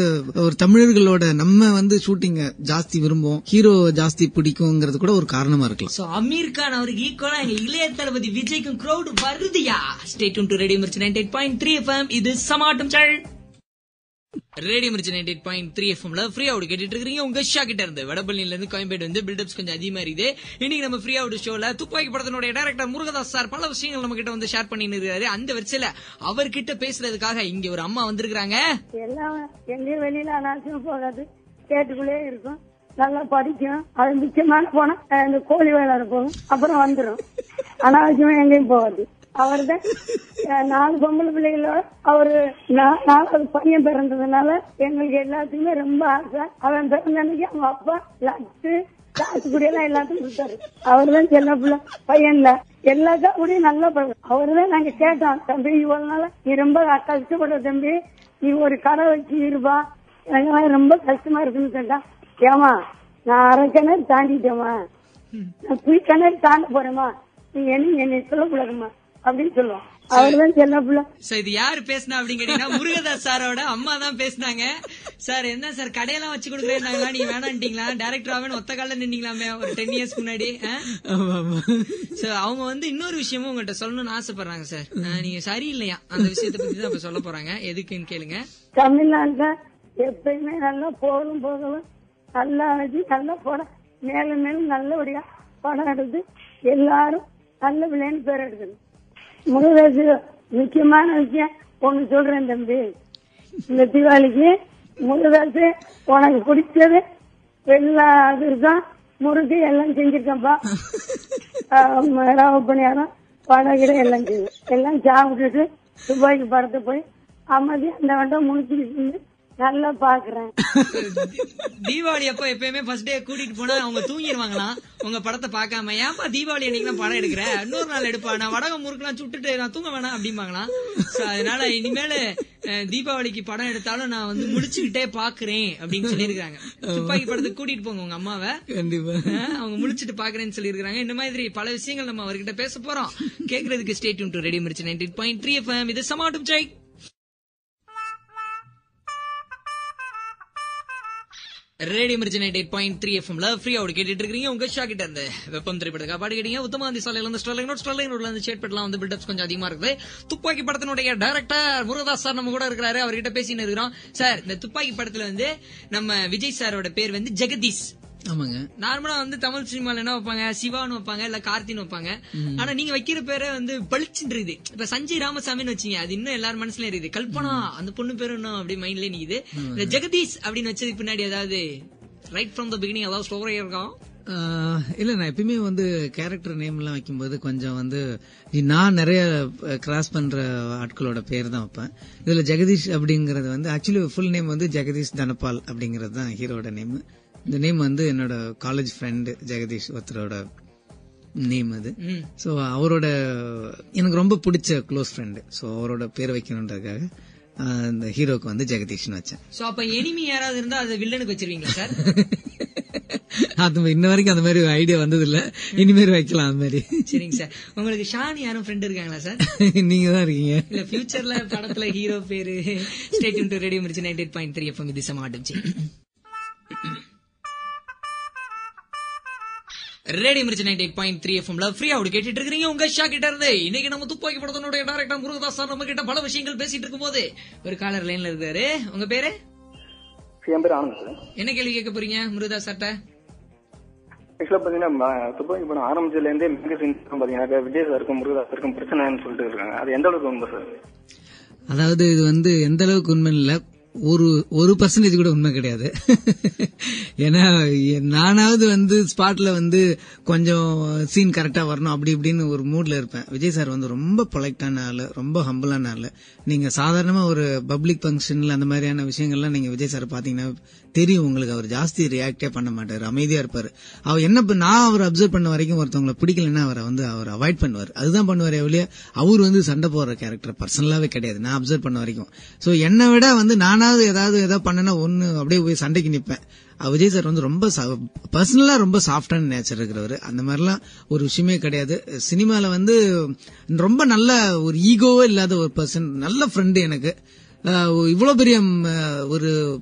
ஒரு தமிழர்களோட நம்ம வந்து ஷூட்டிங் ஜாஸ்தி விரும்புவோம், ஹீரோ ஜாஸ்தி பிடிக்கும்ங்கிறது கூட ஒரு காரணமா இருக்கலாம். சோ அமீர் கான் அவருக்கு ஈக்குவலா எங்க இளைய தளபதி விஜய்க்கும் கிரௌட் வருதியா. Stay tune to radio Mirchi 98.3 FM. இது சமாட்டம் சால். ரேடியோ மிர்ச்சி 98.3 FMல ஃப்ரீ அவுட் கேட்டுட்டு இருக்கீங்க. உங்க ஷா கிட்ட இருந்து வடபழனில இருந்து கோயம்பேடு வந்து பில்டப்ஸ் கொஞ்சம் அதிகமா இருக்குது. இன்னைக்கு நம்ம ஃப்ரீ அவுட் ஷோல துப்பாக்கி படத்தினுடைய டைரக்டர் முருகதாஸ் சார் பல விஷயங்கள் நம்ம கிட்ட வந்து ஷேர் பண்ணிட்டு இருக்காரு. அந்த வரிசையில அவர்கிட்ட பேசுறதுக்காக இங்க ஒரு அம்மா வந்திருக்காங்க. எல்லாம் எங்கேயும் வெளியில அனாவசியம் போகாது, கேட்டுக்குள்ளே இருக்கும், நல்லா படிக்கும். அது முக்கியமான போனா இந்த கோழி வேலை இருக்கும், அப்புறம் வந்துடும். அனாவசியமா எங்கேயும் போகாது. அவர்தான் 4 பொம்பளை பிள்ளைகளோட அவரு 4வது பையன் பிறந்ததுனால எங்களுக்கு எல்லாத்துக்குமே ரொம்ப ஆசை. அவன் பிறந்த அன்னைக்கு அவங்க அப்பா லட்டு காசு குடியெல்லாம் எல்லாத்துக்கும் கொடுத்தாரு. அவர்தான் செல்ல பிள்ளை பையன்ல எல்லாத்தா கூடயும் நல்லா பழகும். அவர்தான் நாங்க கேட்டோம், தம்பி இவ்வளவு நாள நீ ரொம்ப கஷ்டப்பட தம்பி, நீ ஒரு கடை வச்சு இருப்பா, எனக்கு ரொம்ப கஷ்டமா இருக்குன்னு கேட்டா, ஏமா நான் 1/2 கிணறு தாண்டிட்டேமா, நான் புய் கிணறு தாண்ட போறேமா, நீ என்னை சொல்லக்கூடாதுமா அப்படின்னு சொல்லுவோம். அவர்தான் செல்ல பிள்ளை. இது யாரு பேசினா அப்படின்னு கேட்டீங்கன்னா முருகதாஸ் சாரோட அம்மா தான் பேசினாங்க. சார் என்ன சார் கடையெல்லாம் வச்சு கொடுக்குறேன்னாங்களா, நீங்க வேணான்ட்டீங்களா, டைரக்டராவே ஒத்த கால நின்னீங்களாமே ஒரு 10 years முன்னாடி. அவங்க வந்து இன்னொரு விஷயமும் உங்கள்கிட்ட சொல்லணும்னு ஆசைப்படுறாங்க சார். நீங்க சரியில்லையா அந்த விஷயத்த பத்தி தான் இப்ப சொல்ல போறாங்க. எதுக்குன்னு கேளுங்க. தமிழ்நாட்டுல எப்பயுமே நல்லா போகலும் நல்லா வச்சு நல்லா படம் மேலும் மேலும் நல்லபடியா படம் எடுத்து எல்லாரும் நல்ல பிள்ளைன்னு பேர் எடுக்கணும். முருகதாஸ் முக்கியமான விஷயம் ஒண்ணு சொல்றேன் தம்பி, இந்த தீபாவளிக்கு முருகதாஸ் உனக்கு பிடிச்சது எல்லா இருக்கும், முறுக்கு எல்லாம் செஞ்சிருக்கப்பா, ரவ பணியாரம் படகிட எல்லாம் செய்யும், எல்லாம் சாப்பிட்டுட்டு துபாய்க்கு படத்தை போய் அமைதியா அந்த வட்டம் முடிச்சுட்டு நல்லா பாக்குறேன். தீபாவளி அப்ப எப்பயுமே ஃபர்ஸ்ட் டே கூட்டிட்டு போனா அவங்க தூங்கிடுவாங்களாம் உங்க படத்தை பாக்காம. ஏன்பா தீபாவளி அன்னைக்கு படம் எடுக்கிறேன், இன்னொரு நாள் எடுப்பா, நான் வடகம் முறுக்கெல்லாம் சுட்டுட்டு நான் தூங்க வேணாம் அப்படிம்பாங்களாம். அதனால இனிமேல தீபாவளிக்கு படம் எடுத்தாலும் நான் வந்து முடிச்சுக்கிட்டே பாக்குறேன் அப்படின்னு சொல்லிருக்காங்க. துப்பாக்கி படத்துக்கு கூட்டிட்டு போங்க உங்க அம்மாவை, அவங்க முடிச்சுட்டு பாக்குறேன்னு சொல்லிருக்காங்க. இந்த மாதிரி பல விஷயங்கள் நம்ம அவர்கிட்ட பேச போறோம். கேக்குறதுக்கு stay tune to radio Mirchi 98.3 FM. இது சமாட்டம் ஜெய். ரேடியோ மிர்ச்சி 98.3 FMல ஃப்ரீ அவுட் கேட்டுட்டு இருக்கீங்க. உங்க ஷா கிட்ட இருந்து வெப்பம் திரைப்படத்துக்காக பாடி கேட்டீங்க. உத்தமாந்தி சாலையில இருந்து ஸ்டெர்லைன் ரோட்ல இருந்து சேட்பேட்லாம் வந்து பில்டப்ஸ் கொஞ்சம் அதிகமா இருக்குது. துப்பாக்கி படத்தினுடைய டைரக்டர் முருகதாஸ் சார் நம்ம கூட இருக்கிறாரு. அவர்கிட்ட பேசின்னு இருக்கிறோம். சார் இந்த துப்பாக்கி படத்துல வந்து நம்ம விஜய் சாரோட பேர் வந்து ஜெகதீஷ். ஆமாங்க. நார்மலா வந்து தமிழ் சினிமால என்ன வைப்பாங்க, சிவான்னு வைப்பாங்க, இல்ல கார்த்தின்னு வைப்பாங்க. ஆனா நீங்க வைக்கிற பேரை வந்து பளிச்சுன்னு இருக்குது. இப்ப சஞ்சய் ராமசாமின்னு வச்சீங்க, அது இன்னும் எல்லாரும் மனசுல இருக்குது. கல்பனா அந்த பொண்ணு பேரு இன்னும் அப்படி மைண்ட்ல நிக்குது. இந்த ஜெகதீஷ் அப்படின்னு வச்சதுக்கு பின்னாடி ஏதாவது ரைட் ஃப்ரம் த பிகினிங் ஏதாவது ஸ்டோரி இருக்கும்? இல்ல, நான் எப்பயுமே வந்து கேரக்டர் நேம் எல்லாம் வைக்கும்போது கொஞ்சம் வந்து நான் நிறைய கிராஸ் பண்ற ஆட்களோட பேர் தான் வைப்பேன். இதுல ஜெகதீஷ் அப்படிங்கறது வந்து ஆக்சுவலி ஃபுல் நேம் வந்து ஜெகதீஷ் தனபால் அப்படிங்கறது தான் ஹீரோட நேம். இந்த நேம் வந்து என்னோட காலேஜ் ஃப்ரெண்டு ஜெகதீஷ் ஒருத்தரோட நேம் அது. சோ அவரோட எனக்கு ரொம்ப பிடிச்ச க்ளோஸ் ஃப்ரெண்டு. சோ அவரோட பேர் வைக்கணுன்றதுக்காக இந்த ஹீரோக்கு வந்து ஜெகதீஷ்னு வச்சேன். சோ அப்ப எனிமி யாராவது இருந்தா அதை வில்லனுக்கு வச்சிருவீங்களா சார்? அது இன்ன வரைக்கும் அந்த மாதிரி ஐடியா வந்தது இல்ல, இனிமேல் வைக்கலாம் அந்த மாதிரி. சரிங்க சார். உங்களுக்கு ஷான் யாரும் ஃப்ரெண்ட் இருக்காங்களா சார்? நீங்க தான் இருக்கீங்க. இல்ல ஃபியூச்சர்ல படத்துல ஹீரோ பேரு. Stay tune to radio Mirchi 98.3 FM. இது சமாட்டம் ஜெய். ரேடியோ மிர்ச்சி 98.3 FMல ஃப்ரீ அவுட் கேட்டுட்டு இருக்கீங்க. உங்க ஷா கிட்ட இருந்து இன்னைக்கு நம்ம துப்பாக்கி படத்தினுடைய டைரக்டர் முருகதாஸ் சார் நம்ம கிட்ட பல விஷயங்கள் பேசிட்டு இருக்கும் போது ஒரு காலர் லைன்ல இருக்காரு. உங்க பேரு? என் பேர் ஆனந்த் சார். என்ன கேள்வி கேட்க போறீங்க முருகதாஸ் சார்ட்ட? ஆக்சுவலா பாத்தீங்கன்னா துப்பாக்கி படம் ஆரம்பிச்சதுல இருந்தே மேகசின் பாத்தீங்கன்னா விஜய் சாருக்கும் முருகதாஸ் சாருக்கும் பிரச்சனைன்னு சொல்லிட்டு இருக்காங்க. அது எந்த அளவுக்கு உண்மை சார்? அதாவது இது வந்து எந்த அளவுக்கு உண்மை இல்ல, ஒரு பர்சன்டேஜ் கூட உண்மை கிடையாது. ஏன்னா நானாவது வந்து ஸ்பாட்ல வந்து கொஞ்சம் சீன் கரெக்டா வரணும் அப்படி இப்படின்னு ஒரு மூட்ல இருப்பேன். விஜய் சார் வந்து ரொம்ப பொலைட்டான ஆளு, ரொம்ப ஹம்பிளான ஆளு. நீங்க சாதாரணமா ஒரு பப்ளிக் ஃபங்க்ஷன்ல அந்த மாதிரியான விஷயங்கள்லாம் நீங்க விஜய் சார் பாத்தீங்கன்னா தெரியும் உங்களுக்கு. அவர் ஜாஸ்தி ரியாக்டே பண்ண மாட்டாரு, அமைதியா இருப்பாரு. அவர் என்ன நான் அவர் அப்சர்வ் பண்ண வரைக்கும் ஒருத்தவங்களை பிடிக்கலன்னா அவர் அவாய்ட் பண்ணுவார். அதுதான் பண்ணுவார். எவ்வளவு அவர் வந்து சண்டை போடுற கேரக்டர் பர்சனலாவே கிடையாது நான் அப்சர்வ் பண்ண வரைக்கும். சோ என்னை விட வந்து நானாவது ஏதாவது பண்ணனா ஒண்ணு அப்படியே போய் சண்டைக்கு நிப்பேன். விஜய் சார் வந்து ரொம்ப பர்சனலா ரொம்ப சாஃப்டான நேச்சர் இருக்கிறவர். அந்த மாதிரிலாம் ஒரு விஷயமே கிடையாது. சினிமால வந்து ரொம்ப நல்ல ஒரு ஈகோவே இல்லாத ஒரு பர்சன், நல்ல ஃப்ரெண்டு எனக்கு. இவ்வளவு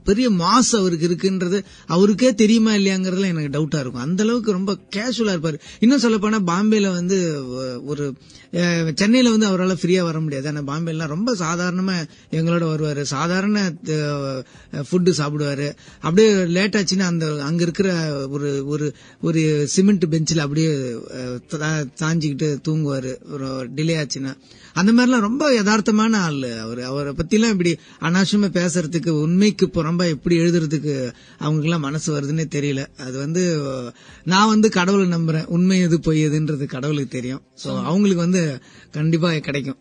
பெரிய மாஸ் அவருக்கு இருக்குன்றது அவருக்கே தெரியுமா இல்லையாங்கிறதுல எனக்கு டவுட்டா இருக்கும். அந்த அளவுக்கு ரொம்ப கேஷுவலா இருப்பாரு. இன்னும் சொல்ல போனா பாம்பேல வந்து ஒரு சென்னையில வந்து அவரால் ஃப்ரீயா வர முடியாது. ஆனா பாம்பேலாம் ரொம்ப சாதாரணமா எங்களோட வருவாரு. சாதாரண ஃபுட்டு சாப்பிடுவாரு. அப்படியே லேட் ஆச்சுன்னா அங்க இருக்கிற ஒரு சிமெண்ட் பெஞ்சில் அப்படியே தாஞ்சிக்கிட்டு தூங்குவாரு ஒரு டிலே ஆச்சுன்னா. அந்த மாதிரிலாம் ரொம்ப யதார்த்தமான ஆள் அவரை பத்திலாம் இப்படி அனாவசியமா பேசுறதுக்கு, உண்மைக்கு புறம்பா எப்படி எழுதுறதுக்கு அவங்களுக்கு எல்லாம் மனசு வருதுன்னே தெரியல. அது வந்து நான் வந்து கடவுளை நம்புறேன். உண்மை எது பொய் எதுன்றது கடவுளுக்கு தெரியும். சோ அவங்களுக்கு வந்து கண்டிப்பா கிடைக்கும்.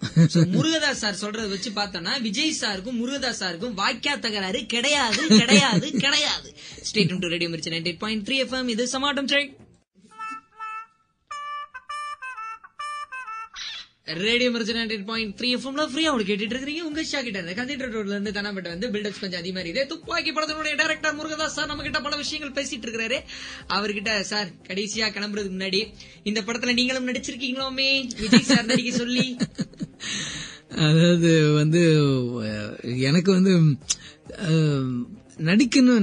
முருகதாஸ் சார் சொல்றத வச்சு பார்த்தோம்னா விஜய் சாருக்கும் முருகதாஸ் சாருக்கும் வாய்க்கா தகராறு கிடையாது கிடையாது கிடையாது. Stay tune to radio Mirchi 98.3 FM. இது சமாட்டம் ட்ரெக். ரேடியோ மிர்ச்சி 98.3 FMல ஃப்ரீயா அவரு கேட்டுட்டு இருக்கீங்க. உங்க ஷா கிட்ட இருந்து கந்தீட்ரல் ரோட்ல இருந்து தனாம்பேட்டை வந்து பில்டப்ஸ் கொஞ்சம் அதிகமா இருக்குது. துப்பாக்கி படத்தினுடைய டைரக்டர் முருகதாஸ் சார் நம்ம கிட்ட பல விஷயங்கள் பேசிட்டு இருக்காரு. அவர்கிட்ட சார் கடைசியா கிளம்புறதுக்கு முன்னாடி இந்த படத்துல நீங்களும் நடிச்சிருக்கீங்களோமே விஜய் சார் நடிக்க சொல்லி. அதாவது வந்து எனக்கு வந்து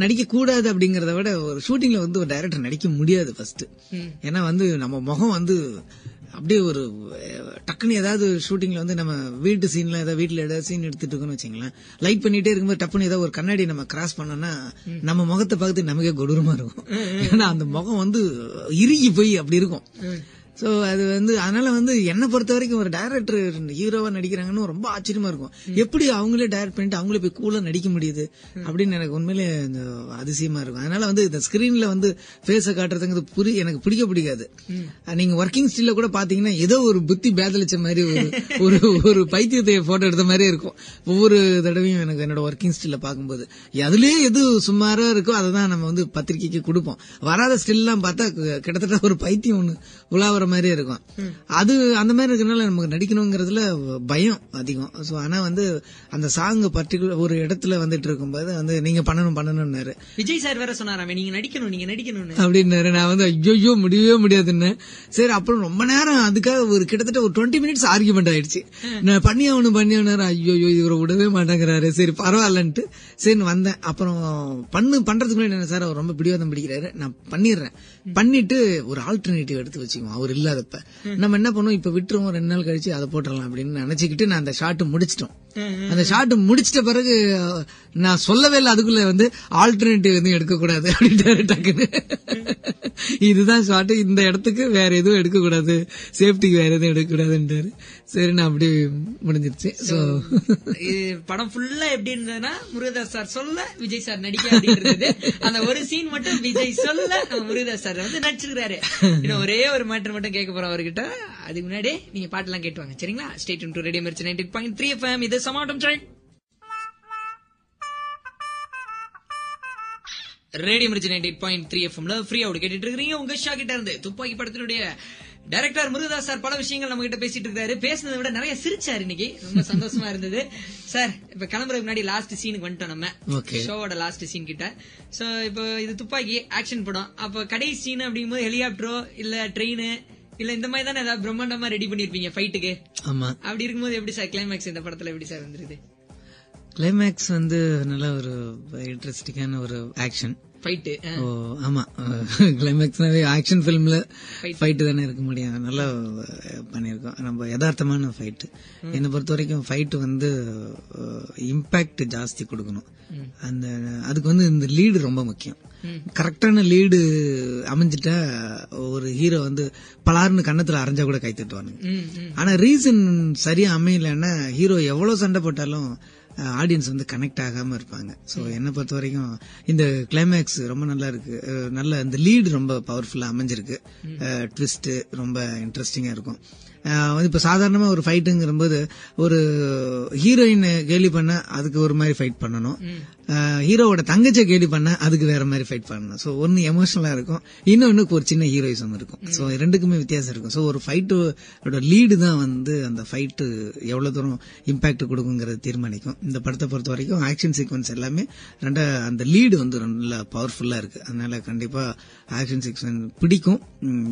நடிக்க கூடாது அப்படிங்கறத விட ஒரு ஷூட்டிங்ல வந்து ஒரு டைரக்டர் நடிக்க முடியாது ஃபர்ஸ்ட். ஏன்னா வந்து நம்ம முகம் வந்து அப்படியே ஒரு டக்குன்னு ஏதாவது ஷூட்டிங்ல வந்து நம்ம வீட்டு சீன்ல ஏதாவது வீட்டுல ஏதாவது சீன் எடுத்துட்டு இருக்கோம்னு வச்சுங்களேன், லைட் பண்ணிட்டே இருக்கும்போது டப்புன்னு ஏதாவது ஒரு கண்ணாடி நம்ம கிராஸ் பண்ணோம்னா நம்ம முகத்தை பார்த்து நமக்கே கொடூரமா இருக்கும். ஏன்னா அந்த முகம் வந்து இறுகி போய் அப்படி இருக்கும். சோ அது வந்து அதனால வந்து என்ன பொறுத்த வரைக்கும் ஒரு டைரக்டர் ஹீரோவா நடிக்கிறாங்கன்னு ரொம்ப ஆச்சரியமா இருக்கும். எப்படி அவங்களே டைரக்ட் பண்ணிட்டு அவங்களே போய் கூலா நடிக்க முடியுது அப்படின்னு எனக்கு உண்மையிலே அதிசயமா இருக்கும். அதனால வந்து இந்த ஸ்கிரீன்ல வந்து ஃபேஸ காட்டுறதுங்கிறது எனக்கு பிடிக்காது. நீங்க ஒர்க்கிங் ஸ்டில்ல கூட பாத்தீங்கன்னா ஏதோ ஒரு புத்தி பேதலிச்ச மாதிரி ஒரு பைத்தியத்தை போட்டோ எடுத்த மாதிரி இருக்கும் ஒவ்வொரு தடவையும் எனக்கு என்னோட ஒர்க்கிங் ஸ்டில்ல பாக்கும்போது. அதுலயே எது சுமாரா இருக்கோ அதை தான் நம்ம வந்து பத்திரிக்கைக்கு கொடுப்போம். வராத ஸ்டில்லாம் பார்த்தா கிட்டத்தட்ட ஒரு பைத்தியம் ஒண்ணு உலாவர மாதிரி இருக்கும். அது அந்த மாதிரி இருக்கனால நமக்கு நடிக்கணுங்கிறதுல பயம் அதிகம். சோ ஆனா வந்து அந்த சாங் பர்டிகுலர் ஒரு இடத்துல வந்துட்டு இருக்கும்போது வந்து நீங்க பண்ணணும்னாரு விஜய் சார் வேற சொன்னாராமே நீங்க நடிக்கணும் அப்படின்னாரு. நான் வந்து ஐயோ முடியவே முடியாதுன்னு சரி. அப்புறம் ரொம்ப நேரம் அதுக்காக ஒரு கிட்டத்தட்ட ஒரு 20 minutes ஆர்கியூமெண்ட் ஆயிடுச்சு. நான் பண்ணியாவணும் ஐயோ இவரை விடவே மாட்டேங்கிறாரு. சரி பரவாயில்லன்ட்டு சரி வந்தேன். அப்புறம் பண்றதுக்கு முன்னாடி சார் அவர் ரொம்ப பிடிவாதம் பிடிக்கிறாரு, நான் பண்ணிடுறேன். பண்ணிட்டு ஒரு ஆல்டர்னேட்டிவ் எடுத்து வச்சுக்குவோம் அவர் இல்லாதப்ப. நம்ம என்ன பண்ணுவோம், இப்ப விட்டுருவோம் 2 நாள் கழிச்சு அதை போட்டுடலாம் அப்படின்னு நினைச்சுக்கிட்டு நான் அந்த ஷாட் முடிச்சிட்டோம். அந்த ஷாட் முடிச்சிட்ட பிறகு நான் சொல்லவே இல்லை அதுக்குள்ள வந்து ஆல்டர்னேட்டிவ் எதுவும் எடுக்கக்கூடாது அப்படின்ட்டு டக்குன்னு இதுதான் ஷாட், இந்த இடத்துக்கு வேற எதுவும் எடுக்கக்கூடாது, சேஃப்டிக்கு வேற எதுவும் எடுக்கக்கூடாதுன்றாரு. சரி நான் அப்படி முடிஞ்சிருச்சு. சோ படம் ஃபுல்லா எப்படி இருந்ததுன்னா முருகதாஸ் சார் சொல்ல விஜய் சார் நடிக்க அப்படின்றது. அந்த ஒரு சீன் மட்டும் விஜய் சொல்ல முருகதாஸ் சார் வந்து நடிச்சிருக்காரு. இன்னும் ஒரே ஒரு மேட்டர் மட்டும் கேட்க போறோம் அவர்கிட்ட. அதுக்கு முன்னாடி நீங்க பாட்டுலாம் கேட்டுவாங்க சரிங்களா? Stay tune to radio Mirchi 98.3 FM. இது சமாட்டம் ட்ரெக். ரேடியோ மிர்ச்சி 98.3 FMல ஃப்ரீ அவுட் கேட்டுட்டு இருக்கீங்க. உங்க ஷா கிட்ட இருந்து துப்பாக்கி படத்தினுடைய டைரக்டர் முருகதாஸ் சார் பல விஷயங்கள் நம்ம கிட்ட பேசிட்டு இருக்காரு. பேசுனதை விட நிறைய சிரிச்சாரு இன்னைக்கு, ரொம்ப சந்தோஷமா இருந்தது. சார் இப்ப கிளம்புறதுக்கு முன்னாடி லாஸ்ட் சீனுக்கு வந்துட்டோம் நம்ம ஷோவோட லாஸ்ட் சீன் கிட்ட. சோ இப்போ இது துப்பாக்கி ஆக்ஷன் படம். அப்ப கடைசி சீன் அப்படிங்கும்போது ஹெலிகாப்டரோ இல்ல ட்ரெயின் இல்ல இந்த மாதிரி தானே ஏதாவது பிரம்மாண்டமா ரெடி பண்ணிருப்பீங்க ஃபைட்டுக்கு. ஆமா, அப்படி இருக்கும்போது எப்படி சார் கிளைமேக்ஸ் இந்த படத்துல எப்படி சார் வந்துருது? கிளைமேக்ஸ் வந்து நல்ல ஒரு இன்ட்ரெஸ்டிங்கான ஒரு ஆக்ஷன் ஃபைட். ஆமா, கிளைமேக்ஸ்னாவே ஆக்ஷன் பிலிம்ல ஃபைட் தானே இருக்க முடியும். நல்லா பண்ணிருக்கோம். நம்ம யதார்த்தமான ஃபைட். என்னை பொறுத்த வரைக்கும் ஃபைட் வந்து இம்பாக்ட் ஜாஸ்தி கொடுக்கணும். அதுக்கு வந்து இந்த லீடு ரொம்ப முக்கியம். கரெக்டான லீடு அமைஞ்சிட்டா ஒரு ஹீரோ வந்து பலார்னு கண்ணத்துல அரைஞ்சா கூட கை தட்டுவானுங்க. ஆனா ரீசன் சரியா அமையலன்னா ஹீரோ எவ்வளவு சண்டை போட்டாலும் ஆடியன்ஸ் வந்து கனெக்ட் ஆகாம இருப்பாங்க. சோ என்ன பொறுத்த வரைக்கும் இந்த கிளைமேக்ஸ் ரொம்ப நல்லா இருக்கு. நல்ல இந்த லீடு ரொம்ப பவர்ஃபுல்லா அமைஞ்சிருக்கு. ட்விஸ்ட் ரொம்ப இன்ட்ரெஸ்டிங்கா இருக்கும். இப்ப சாதாரணமா ஒரு ஃபைட்டுங்கிற போது ஒரு ஹீரோயின் கேலி பண்ண அதுக்கு ஒரு மாதிரி ஃபைட் பண்ணணும், ஹீரோவோட தங்கச்சியை கேலி பண்ண அதுக்கு வேற மாதிரி ஃபைட் பண்ணணும். சோ ஒன்னு எமோஷனலா இருக்கும், இன்னொன்னுக்கு ஒரு சின்ன ஹீரோயிசம் இருக்கும். சோ ரெண்டுக்குமே வித்தியாசம் இருக்கும். சோ ஒரு ஃபைட்டோட லீடு தான் வந்து அந்த ஃபைட்டு எவ்வளவு தூரம் இம்பாக்ட் கொடுக்குங்கிறது தீர்மானிக்கும். இந்த படத்தை பொறுத்த வரைக்கும் ஆக்ஷன் சீக்வன்ஸ் எல்லாமே அந்த லீடு வந்து நல்லா பவர்ஃபுல்லா இருக்கு. அதனால கண்டிப்பா ஆக்ஷன் சீக்வன்ஸ் பிடிக்கும்,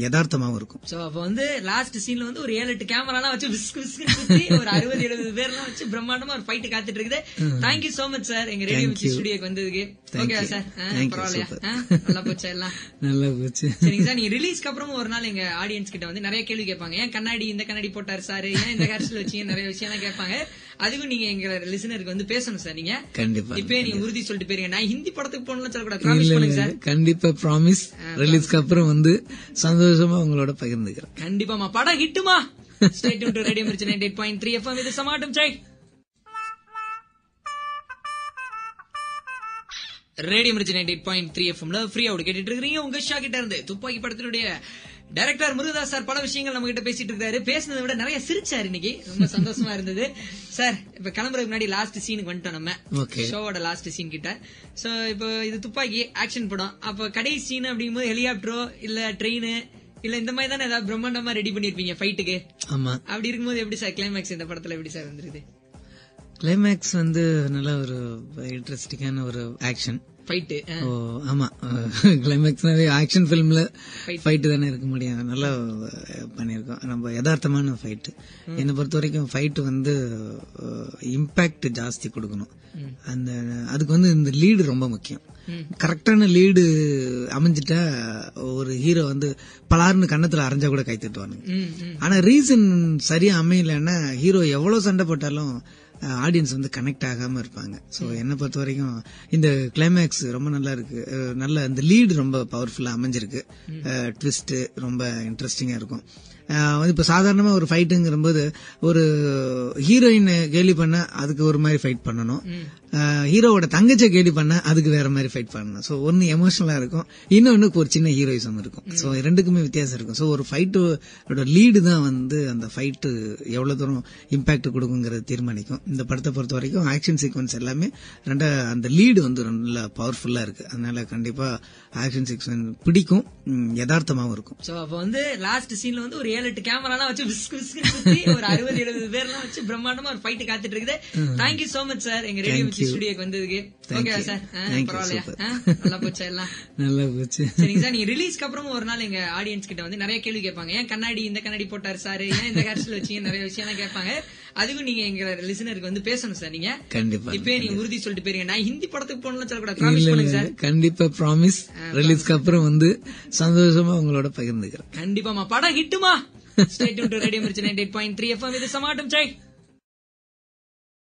யதார்த்தமாவும் இருக்கும். சோ அப்ப வந்து லாஸ்ட் சீன்ல வந்து ஒரு 7-8 கேமராலாம் வச்சு விஸ்கு விஸ்கு சுத்தி ஒரு 60-70 பேர்லாம் வச்சு பிரம்மாண்டமா ஒரு ஃபைட் காத்துட்டு இருக்குது. தேங்க்யூ சோ மச் சார் எங்க ரேடியோ மிர்ச்சி ஸ்டுடியோக்கு வந்ததுக்கு. ஓகே சார், பரவாயில்லையா? நல்லா போச்சு, எல்லாம் நல்லா போச்சு. சரிங்க சார், நீங்க ரிலீஸ்க்கு அப்புறம் ஒரு நாள் எங்க ஆடியன்ஸ் கிட்ட வந்து நிறைய கேள்வி கேட்பாங்க. ஏன் கண்ணாடி இந்த கண்ணாடி போட்டாரு சார், ஏன் இந்த ஹேர்ஸ்டைல் வச்சீங்க, நிறைய விஷயம் கேட்பாங்க. அதுக்கும் நீங்க எங்க லிசனருக்கு வந்து பேசணும் சார். நீங்க கண்டிப்பா இப்ப நீங்க உறுதி சொல்லிட்டு போயிருங்க. நான் ஹிந்தி படத்துக்கு போகணும்னு சொல்லக்கூடாது, ப்ராமிஸ் பண்ணுங்க சார். கண்டிப்பா ப்ராமிஸ். ரிலீஸ்க்கு அப்புறம் வந்து சந்தோஷமா உங்களோட பகிர்ந்துக்கிறேன். கண்டிப்பாமா, படம் ஹிட்டுமா. Stay tuned to Radio Mirchi 98.3 FM. இது சமாட்டம் ஜெய். ரேடியோ மிர்ச்சி 98.3 FMல ஃப்ரீயா கேட்டுட்டு இருக்கீங்க. உங்க ஷா கிட்ட இருந்து துப்பாக்கி படத்தினுடைய டைரக்டர் முருகதாஸ் சார் பல விஷயங்கள் நம்ம கிட்ட பேசிட்டு இருக்காரு. பேசினதை விட நிறைய சிரிச்சாரு இன்னைக்கு, ரொம்ப சந்தோஷமா இருந்தது. சார் இப்ப கிளம்புறதுக்கு முன்னாடி லாஸ்ட் சீனுக்கு வந்துட்டோம், நம்ம ஷோவோட லாஸ்ட் சீன் கிட்ட. சோ இப்போ இது துப்பாக்கி ஆக்ஷன் படம். அப்ப கடைசி சீன் அப்படிங்கும்போது ஹெலிகாப்டரோ இல்ல ட்ரெயின் இல்ல இந்த மாதிரி தானே ஏதாவது பிரம்மாண்டமா ரெடி பண்ணிருப்பீங்க ஃபைட்டுக்கு. ஆமா, அப்படி இருக்கும்போது எப்படி சார் கிளைமேக்ஸ் இந்த படத்துல எப்படி சார் வந்துருது? கிளைமேக்ஸ் வந்து நல்ல ஒரு இன்ட்ரெஸ்டிங்கான ஒரு ஆக்ஷன் ஃபைட். ஆமா, கிளைமேக்ஸ்னாவே ஆக்ஷன் பிலிம்ல ஃபைட் தானே இருக்க முடியும். நல்லா பண்ணிருக்கோம், நம்ம யதார்த்தமான ஃபைட். என்னை பொறுத்த வரைக்கும் ஃபைட் வந்து இம்பாக்ட் ஜாஸ்தி கொடுக்கணும். அதுக்கு வந்து இந்த லீடு ரொம்ப முக்கியம். கரெக்டான லீடு அமைஞ்சிட்டா ஒரு ஹீரோ வந்து பலார்னு கண்ணத்துல அரைஞ்சா கூட கை தட்டுவானுங்க. ஆனா ரீசன் சரியா அமையலன்னா ஹீரோ எவ்வளவு சண்டை போட்டாலும் ஆடியன்ஸ் வந்து கனெக்ட் ஆகாம இருப்பாங்க. சோ என்ன பொறுத்த வரைக்கும் இந்த கிளைமேக்ஸ் ரொம்ப நல்லா இருக்கு. நல்ல இந்த லீடு ரொம்ப பவர்ஃபுல்லா அமைஞ்சிருக்கு. ட்விஸ்ட் ரொம்ப இன்ட்ரெஸ்டிங்கா இருக்கும். இப்ப சாதாரணமா ஒரு ஃபைட்டுங்கிற போது ஒரு ஹீரோயின் கேலி பண்ண அதுக்கு ஒரு மாதிரி ஃபைட் பண்ணணும், ஹீரோவோட தங்கச்சியை கேலி பண்ண அதுக்கு வேற மாதிரி ஃபைட் பண்ணணும். சோ ஒன்னு எமோஷனலா இருக்கும், இன்னொன்னுக்கு ஒரு சின்ன ஹீரோயிசம் இருக்கும். சோ ரெண்டுக்குமே வித்தியாசம் இருக்கும். சோ ஒரு ஃபைட்டோட லீடு தான் வந்து அந்த ஃபைட்டு எவ்வளவு தூரம் இம்பாக்ட் கொடுக்குங்கிறது தீர்மானிக்கும். இந்த படத்தை பொறுத்த வரைக்கும் ஆக்ஷன் சீக்வன்ஸ் எல்லாமே அந்த லீடு வந்து நல்லா பவர்ஃபுல்லா இருக்கு. அதனால கண்டிப்பா ஆக்ஷன் சீக்வன்ஸ் பிடிக்கும், யதார்த்தமாவும் இருக்கும். சோ அப்ப வந்து லாஸ்ட் சீன்ல வந்து ஒரு 7-8 கேமராலாம் வச்சு விஸ்கு விஸ்கு சுத்தி ஒரு 60-70 பேர்லாம் வச்சு பிரம்மாண்டமா ஒரு ஃபைட் காத்துட்டு இருக்குது. தேங்க்யூ சோ மச் சார் எங்க ரேடியோ மிர்ச்சி ஸ்டுடியோக்கு வந்ததுக்கு. ஓகே சார், பரவாயில்லையா? நல்லா போச்சு, எல்லாம் நல்லா போச்சு. சரிங்க சார், நீங்க ரிலீஸ்க்கு அப்புறம் ஒரு நாள் எங்க ஆடியன்ஸ் கிட்ட வந்து நிறைய கேள்வி கேட்பாங்க. ஏன் கண்ணாடி இந்த கண்ணாடி போட்டாரு சார், ஏன் இந்த ஹேர்ஸ்டைல் வச்சீங்க, நிறைய விஷயம் கேட்பாங்க. அதுக்கும் நீங்க எங்க லிசனருக்கு வந்து பேசணும் சார். நீங்க கண்டிப்பா இப்ப நீங்க உறுதி சொல்லிட்டு போயிருங்க. நான் ஹிந்தி படத்துக்கு போகணும்னு சொல்லக்கூடாது, ப்ராமிஸ் பண்ணுங்க சார். கண்டிப்பா ப்ராமிஸ். ரிலீஸ்க்கு அப்புறம் வந்து சந்தோஷமா உங்களோட பகிர்ந்துக்கிறேன். கண்டிப்பாமா, படம் ஹிட்டுமா. Stay tuned to Radio Mirchi 98.3 FM. இது சமாட்டம் ஜெய்.